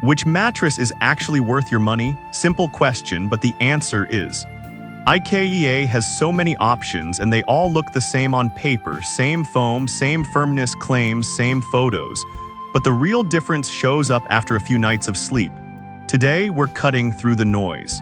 Which mattress is actually worth your money? Simple question, but the answer is Ikea has so many options and they all look the same on paper, same foam, same firmness claims, same photos. But the real difference shows up after a few nights of sleep. Today, we're cutting through the noise.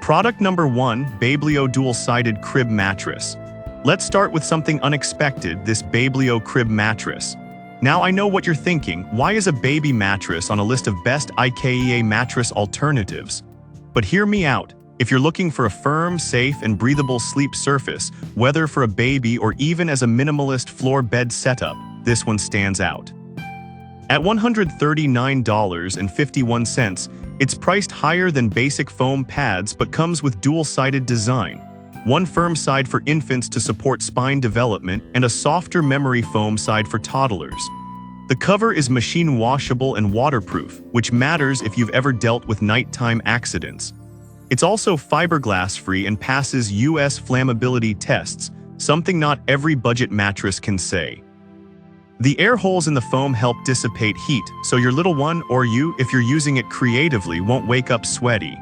Product number 1, Bablio Dual-Sided Crib Mattress. Let's start with something unexpected, this Bablio Crib Mattress. Now I know what you're thinking, why is a baby mattress on a list of best Ikea mattress alternatives? But hear me out. If you're looking for a firm, safe, and breathable sleep surface, whether for a baby or even as a minimalist floor bed setup, this one stands out. At $139.51, it's priced higher than basic foam pads but comes with dual-sided design. One firm side for infants to support spine development and a softer memory foam side for toddlers. The cover is machine washable and waterproof, which matters if you've ever dealt with nighttime accidents. It's also fiberglass-free and passes US flammability tests, something not every budget mattress can say. The air holes in the foam help dissipate heat, so your little one, or you, if you're using it creatively, won't wake up sweaty.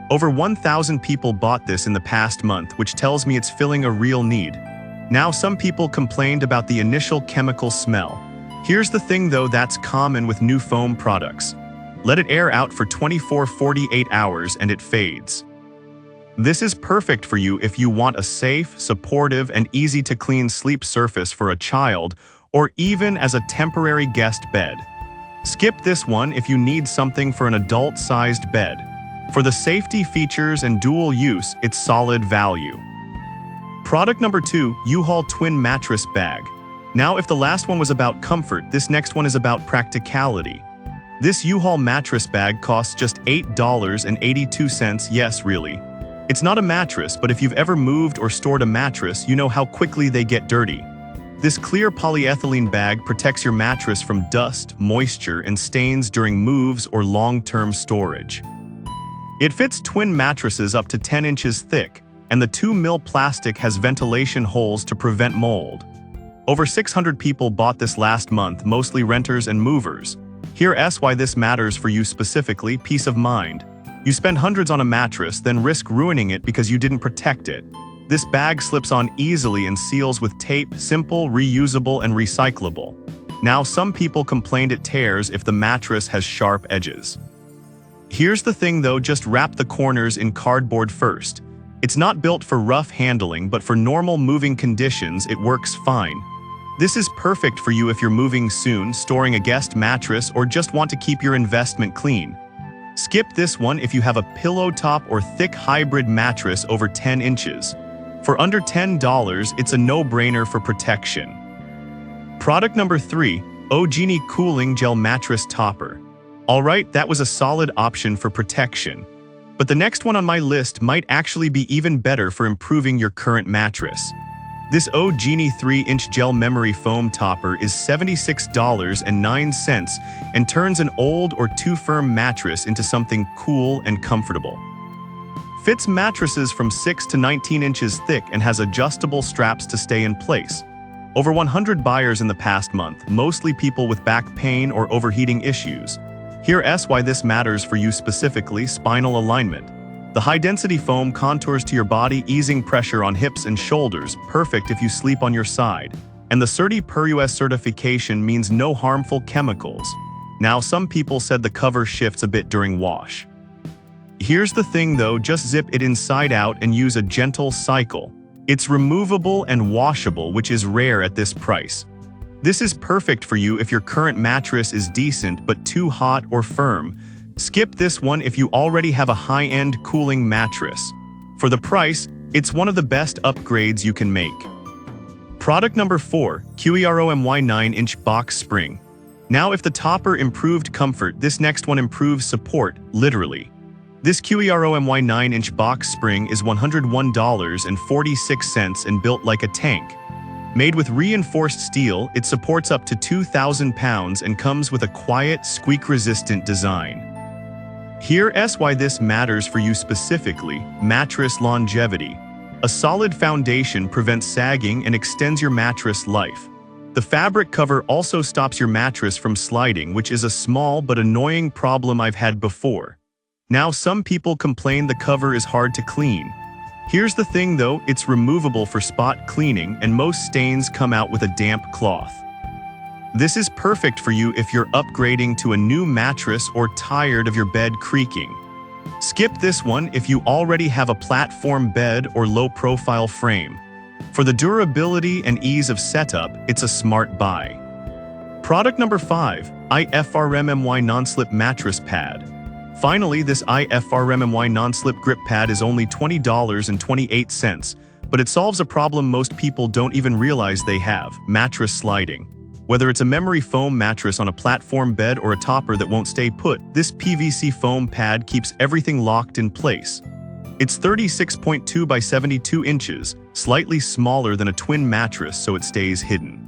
Over 1,000 people bought this in the past month, which tells me it's filling a real need. Now, some people complained about the initial chemical smell. Here's the thing though, that's common with new foam products. Let it air out for 24-48 hours and it fades. This is perfect for you if you want a safe, supportive, and easy-to-clean sleep surface for a child, or even as a temporary guest bed. Skip this one if you need something for an adult-sized bed. For the safety features and dual use, it's solid value. Product number 2, U-Haul Twin Mattress Bag. Now, if the last one was about comfort, this next one is about practicality. This U-Haul mattress bag costs just $8.82, yes, really. It's not a mattress, but if you've ever moved or stored a mattress, you know how quickly they get dirty. This clear polyethylene bag protects your mattress from dust, moisture, and stains during moves or long-term storage. It fits twin mattresses up to 10 inches thick, and the 2mm plastic has ventilation holes to prevent mold. Over 600 people bought this last month, mostly renters and movers. Here's why this matters for you specifically: peace of mind. You spend hundreds on a mattress, then risk ruining it because you didn't protect it. This bag slips on easily and seals with tape, simple, reusable, and recyclable. Now, some people complained it tears if the mattress has sharp edges. Here's the thing though, just wrap the corners in cardboard first. It's not built for rough handling, but for normal moving conditions, it works fine. This is perfect for you if you're moving soon, storing a guest mattress, or just want to keep your investment clean. Skip this one if you have a pillow top or thick hybrid mattress over 10 inches. For under $10, it's a no-brainer for protection. Product number 3, Ogini Cooling Gel Mattress Topper. Alright, that was a solid option for protection. But the next one on my list might actually be even better for improving your current mattress. This Ogini 3-inch gel memory foam topper is $76.09 and turns an old or too firm mattress into something cool and comfortable. Fits mattresses from 6 to 19 inches thick and has adjustable straps to stay in place. Over 100 buyers in the past month, mostly people with back pain or overheating issues. Here's why this matters for you specifically: spinal alignment. The high-density foam contours to your body, easing pressure on hips and shoulders, perfect if you sleep on your side. And the CertiPUR US certification means no harmful chemicals. Now, some people said the cover shifts a bit during wash. Here's the thing though, just zip it inside out and use a gentle cycle. It's removable and washable, which is rare at this price. This is perfect for you if your current mattress is decent but too hot or firm. Skip this one if you already have a high-end cooling mattress. For the price, it's one of the best upgrades you can make. Product number 4, QEROMY 9-inch Box Spring. Now, if the topper improved comfort, this next one improves support, literally. This QEROMY 9-inch box spring is $101.46 and built like a tank. Made with reinforced steel, it supports up to 2,000 pounds and comes with a quiet, squeak-resistant design. Here's why this matters for you specifically: mattress longevity. A solid foundation prevents sagging and extends your mattress life. The fabric cover also stops your mattress from sliding, which is a small but annoying problem I've had before. Now, some people complain the cover is hard to clean. Here's the thing though, it's removable for spot cleaning and most stains come out with a damp cloth. This is perfect for you if you're upgrading to a new mattress or tired of your bed creaking. Skip this one if you already have a platform bed or low-profile frame. For the durability and ease of setup, it's a smart buy. Product number 5, iFrmmy Non-Slip Mattress Pad. Finally, this iFrmmy non-slip grip pad is only $20.28, but it solves a problem most people don't even realize they have: mattress sliding. Whether it's a memory foam mattress on a platform bed or a topper that won't stay put, this PVC foam pad keeps everything locked in place. It's 36.2 by 72 inches, slightly smaller than a twin mattress, so it stays hidden.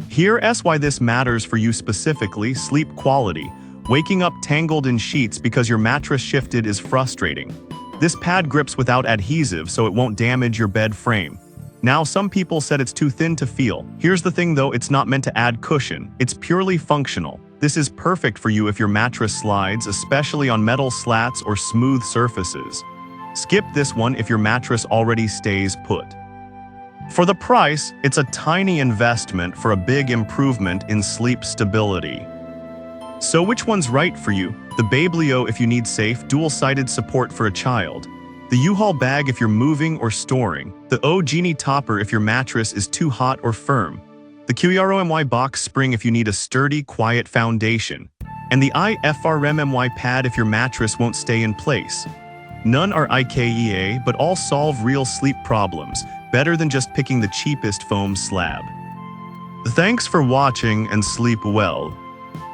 Here's why this matters for you specifically: sleep quality. Waking up tangled in sheets because your mattress shifted is frustrating. This pad grips without adhesive, so it won't damage your bed frame. Now, some people said it's too thin to feel. Here's the thing though, it's not meant to add cushion. It's purely functional. This is perfect for you if your mattress slides, especially on metal slats or smooth surfaces. Skip this one if your mattress already stays put. For the price, it's a tiny investment for a big improvement in sleep stability. So which one's right for you? The Babelio if you need safe, dual-sided support for a child. The U-Haul bag if you're moving or storing. The O-Genie topper if your mattress is too hot or firm. The QROMY box spring if you need a sturdy, quiet foundation. And the iFrmmy pad if your mattress won't stay in place. None are IKEA, but all solve real sleep problems, better than just picking the cheapest foam slab. Thanks for watching and sleep well.